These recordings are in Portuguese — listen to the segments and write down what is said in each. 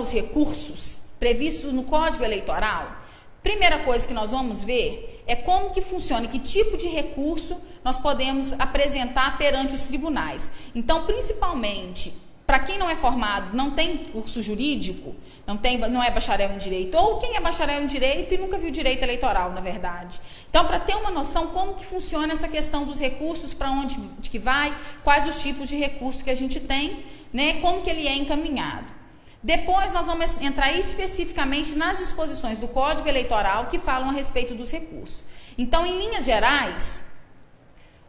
aos recursos previstos no Código Eleitoral, primeira coisa que nós vamos ver é como que funciona e que tipo de recurso nós podemos apresentar perante os tribunais. Então, principalmente, para quem não é formado, não tem curso jurídico, não é bacharel em direito, ou quem é bacharel em direito e nunca viu direito eleitoral, na verdade. Então, para ter uma noção como que funciona essa questão dos recursos, para onde que vai, quais os tipos de recursos que a gente tem, né, como que ele é encaminhado. Depois nós vamos entrar especificamente nas disposições do Código Eleitoral que falam a respeito dos recursos. Então, em linhas gerais,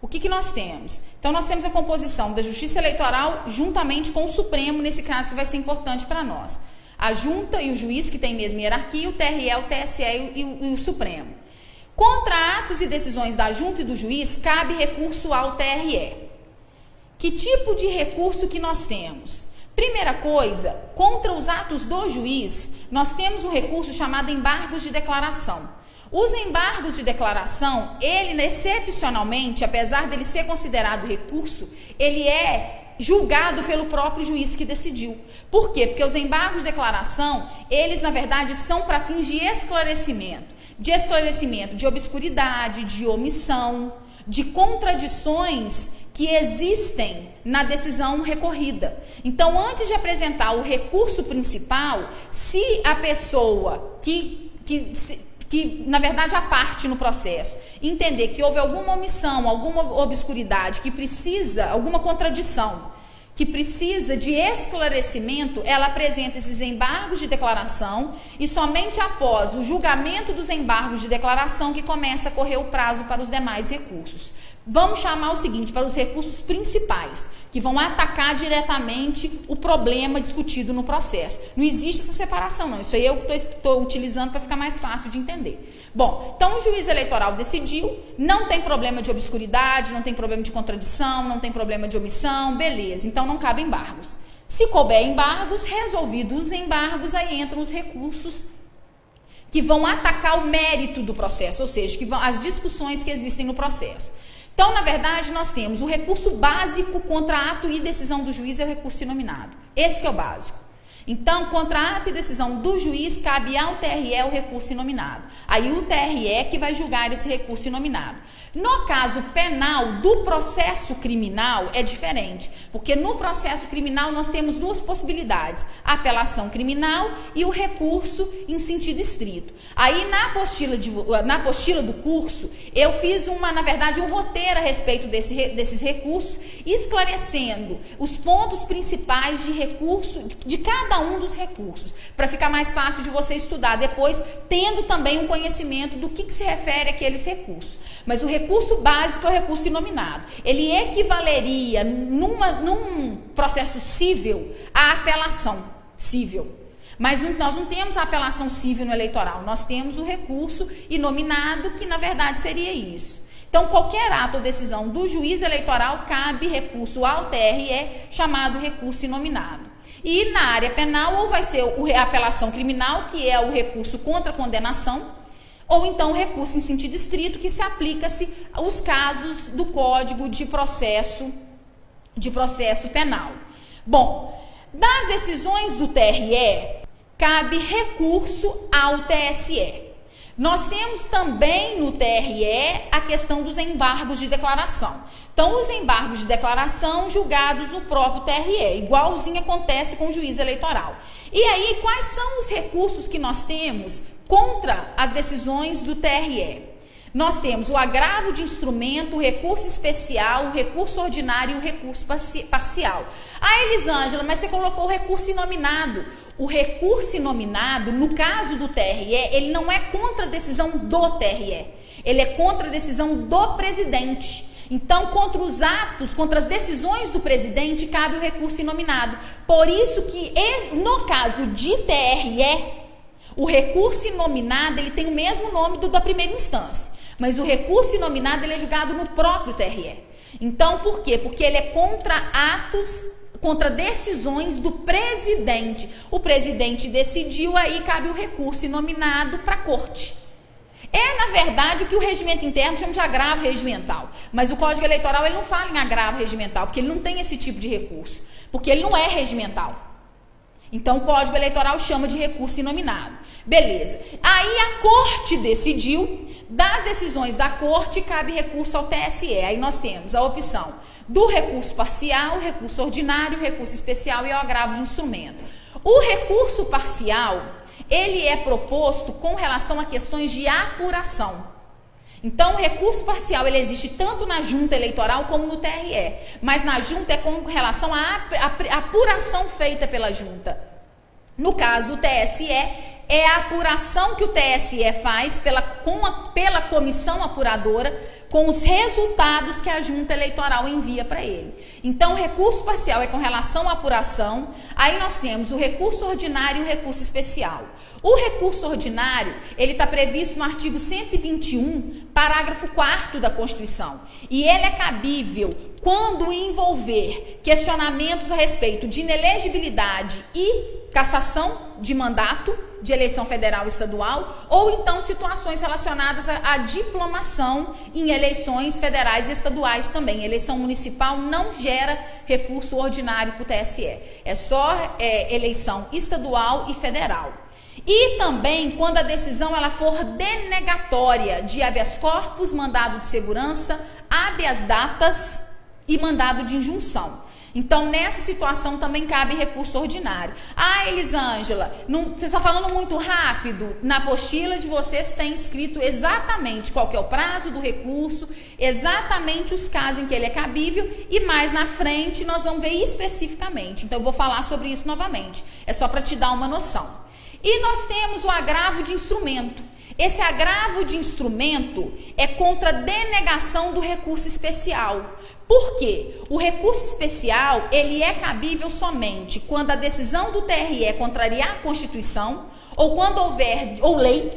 o que nós temos? Então, nós temos a composição da Justiça Eleitoral juntamente com o Supremo, nesse caso que vai ser importante para nós. A Junta e o Juiz, que tem mesma hierarquia, o TRE, o TSE e o Supremo. Contra atos e decisões da Junta e do Juiz, cabe recurso ao TRE. Que tipo de recurso que nós temos? Primeira coisa, contra os atos do juiz, nós temos um recurso chamado embargos de declaração. Os embargos de declaração, ele excepcionalmente, apesar dele ser considerado recurso, ele é julgado pelo próprio juiz que decidiu. Por quê? Porque os embargos de declaração, eles na verdade são para fins de esclarecimento de obscuridade, de omissão, de contradições que existem na decisão recorrida. Então, antes de apresentar o recurso principal, se a pessoa que na verdade a parte no processo, entender que houve alguma omissão, alguma obscuridade, que precisa, alguma contradição, que precisa de esclarecimento, ela apresenta esses embargos de declaração e somente após o julgamento dos embargos de declaração que começa a correr o prazo para os demais recursos. Vamos chamar o seguinte, para os recursos principais, que vão atacar diretamente o problema discutido no processo. Não existe essa separação, não. Isso aí eu estou utilizando para ficar mais fácil de entender. Bom, então o juiz eleitoral decidiu, não tem problema de obscuridade, não tem problema de contradição, não tem problema de omissão, beleza. Então não cabe embargos. Se couber embargos, resolvidos os embargos, aí entram os recursos que vão atacar o mérito do processo, ou seja, que vão, as discussões que existem no processo. Então, na verdade, nós temos o recurso básico contra ato e decisão do juiz é o recurso inominado. Esse que é o básico. Então, contra ato e decisão do juiz, cabe ao TRE o recurso inominado. Aí o TRE que vai julgar esse recurso inominado. No caso penal, do processo criminal, é diferente. Porque no processo criminal nós temos duas possibilidades. A apelação criminal e o recurso em sentido estrito. Aí na apostila do curso, eu fiz na verdade, um roteiro a respeito desses recursos, esclarecendo os pontos principais de recurso, de cada um dos recursos, para ficar mais fácil de você estudar depois, tendo também um conhecimento do que se refere àqueles recursos. Mas o recurso básico é o recurso inominado. Ele equivaleria, num processo cível, à apelação cível. Mas nós não temos a apelação cível no eleitoral, nós temos o recurso inominado, que na verdade seria isso. Então, qualquer ato ou decisão do juiz eleitoral cabe recurso ao TRE, chamado recurso inominado. E na área penal, ou vai ser a apelação criminal, que é o recurso contra a condenação, ou então o recurso em sentido estrito, que se aplica-se aos casos do Código de Processo Penal. Bom, das decisões do TRE, cabe recurso ao TSE. Nós temos também no TRE a questão dos embargos de declaração. Então, os embargos de declaração julgados no próprio TRE, igualzinho acontece com o juiz eleitoral. E aí, quais são os recursos que nós temos contra as decisões do TRE? Nós temos o agravo de instrumento, o recurso especial, o recurso ordinário e o recurso parcial. Ah, Elisângela, mas você colocou o recurso inominado. O recurso inominado, no caso do TRE, ele não é contra a decisão do TRE. Ele é contra a decisão do presidente. Então, contra os atos, contra as decisões do presidente, cabe o recurso inominado. Por isso que, no caso de TRE, o recurso inominado, ele tem o mesmo nome da primeira instância. Mas o recurso inominado, ele é julgado no próprio TRE. Então, por quê? Porque ele é contra atos, contra decisões do presidente. O presidente decidiu, aí cabe o recurso inominado para a corte. É, na verdade, o que o regimento interno chama de agravo regimental. Mas o Código Eleitoral, ele não fala em agravo regimental, porque ele não tem esse tipo de recurso. Porque ele não é regimental. Então, o Código Eleitoral chama de recurso inominado. Beleza. Aí a Corte decidiu, das decisões da Corte, cabe recurso ao TSE. Aí nós temos a opção do recurso parcial, recurso ordinário, recurso especial e o agravo de instrumento. O recurso parcial, ele é proposto com relação a questões de apuração. Então, o recurso parcial, ele existe tanto na junta eleitoral como no TRE, mas na junta é com relação à apuração feita pela junta. No caso do TSE, é a apuração que o TSE faz pela comissão apuradora com os resultados que a junta eleitoral envia para ele. Então, o recurso parcial é com relação à apuração, aí nós temos o recurso ordinário e o recurso especial. O recurso ordinário, ele está previsto no artigo 121, parágrafo 4º da Constituição. E ele é cabível quando envolver questionamentos a respeito de inelegibilidade e cassação de mandato de eleição federal e estadual, ou então situações relacionadas à diplomação em eleições federais e estaduais também. Eleição municipal não gera recurso ordinário para o TSE. É só eleição estadual e federal. E também quando a decisão ela for denegatória de habeas corpus, mandado de segurança, habeas datas e mandado de injunção. Então, nessa situação também cabe recurso ordinário. Ah, Elisângela, você está falando muito rápido. Na apostila de vocês tem escrito exatamente qual que é o prazo do recurso, exatamente os casos em que ele é cabível e mais na frente nós vamos ver especificamente. Então, eu vou falar sobre isso novamente. É só para te dar uma noção. E nós temos o agravo de instrumento. Esse agravo de instrumento é contra a denegação do recurso especial. Por quê? O recurso especial, ele é cabível somente quando a decisão do TRE contrariar a Constituição, ou quando houver lei,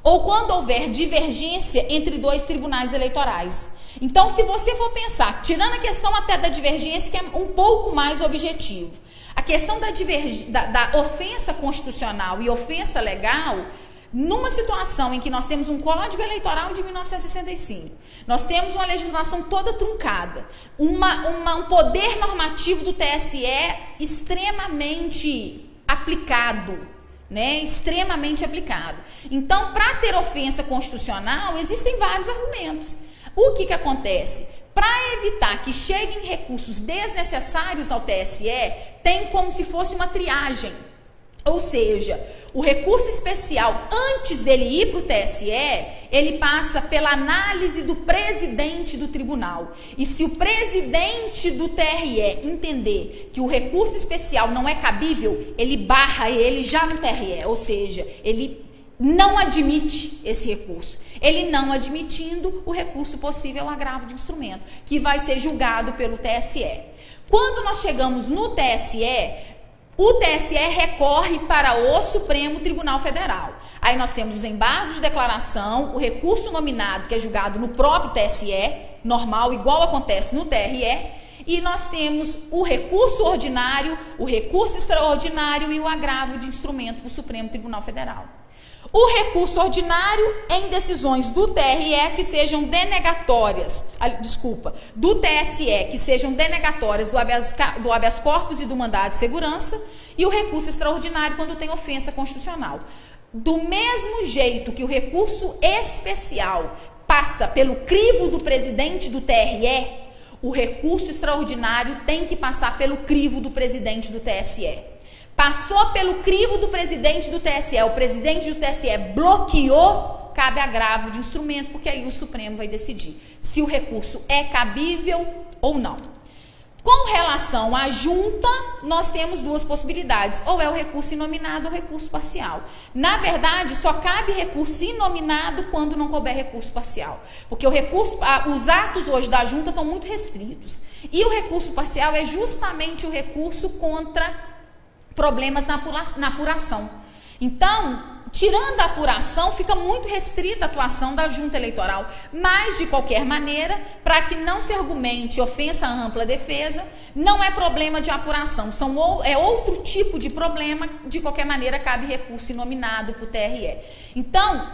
ou quando houver divergência entre dois tribunais eleitorais. Então, se você for pensar, tirando a questão até da divergência, que é um pouco mais objetivo, a questão da ofensa constitucional e ofensa legal, numa situação em que nós temos um Código Eleitoral de 1965, nós temos uma legislação toda truncada, um poder normativo do TSE extremamente aplicado, né? Extremamente aplicado. Então, para ter ofensa constitucional, existem vários argumentos. O que acontece? Para evitar que cheguem recursos desnecessários ao TSE, tem como se fosse uma triagem. Ou seja, o recurso especial, antes dele ir para o TSE, ele passa pela análise do presidente do tribunal. E se o presidente do TRE entender que o recurso especial não é cabível, ele barra ele já no TRE. Ou seja, ele não admite esse recurso. Ele não admitindo, o recurso possível é o agravo de instrumento, que vai ser julgado pelo TSE. Quando nós chegamos no TSE, o TSE recorre para o Supremo Tribunal Federal. Aí nós temos os embargos de declaração, o recurso nominado, que é julgado no próprio TSE, normal, igual acontece no TRE, e nós temos o recurso ordinário, o recurso extraordinário e o agravo de instrumento para o Supremo Tribunal Federal. O recurso ordinário em decisões do TRE que sejam denegatórias, do TSE que sejam denegatórias do habeas corpus e do mandado de segurança, e o recurso extraordinário quando tem ofensa constitucional. Do mesmo jeito que o recurso especial passa pelo crivo do presidente do TRE, o recurso extraordinário tem que passar pelo crivo do presidente do TSE. Passou pelo crivo do presidente do TSE, o presidente do TSE bloqueou, cabe agravo de instrumento, porque aí o Supremo vai decidir se o recurso é cabível ou não. Com relação à junta, nós temos duas possibilidades, ou é o recurso inominado ou o recurso parcial. Na verdade, só cabe recurso inominado quando não couber recurso parcial, porque os atos hoje da junta estão muito restritos. E o recurso parcial é justamente o recurso contra problemas na apuração. Então, Tirando a apuração, fica muito restrita a atuação da junta eleitoral. Mas, de qualquer maneira, para que não se argumente ofensa à ampla defesa, não é problema de apuração. É outro tipo de problema, de qualquer maneira, cabe recurso inominado para o TRE. Então,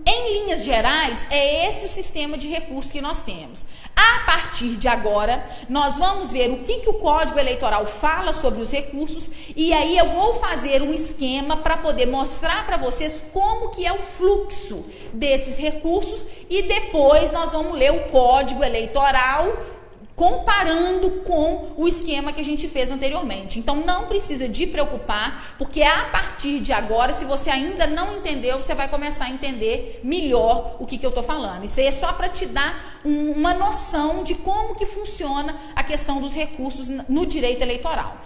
em linhas gerais, é esse o sistema de recurso que nós temos. A partir de agora, nós vamos ver o que o Código Eleitoral fala sobre os recursos e aí eu vou fazer um esquema para poder mostrar para vocês como que é o fluxo desses recursos e depois nós vamos ler o Código Eleitoral comparando com o esquema que a gente fez anteriormente. Então, não precisa de preocupar, porque a partir de agora, se você ainda não entendeu, você vai começar a entender melhor o que eu estou falando. Isso aí é só para te dar uma noção de como que funciona a questão dos recursos no direito eleitoral.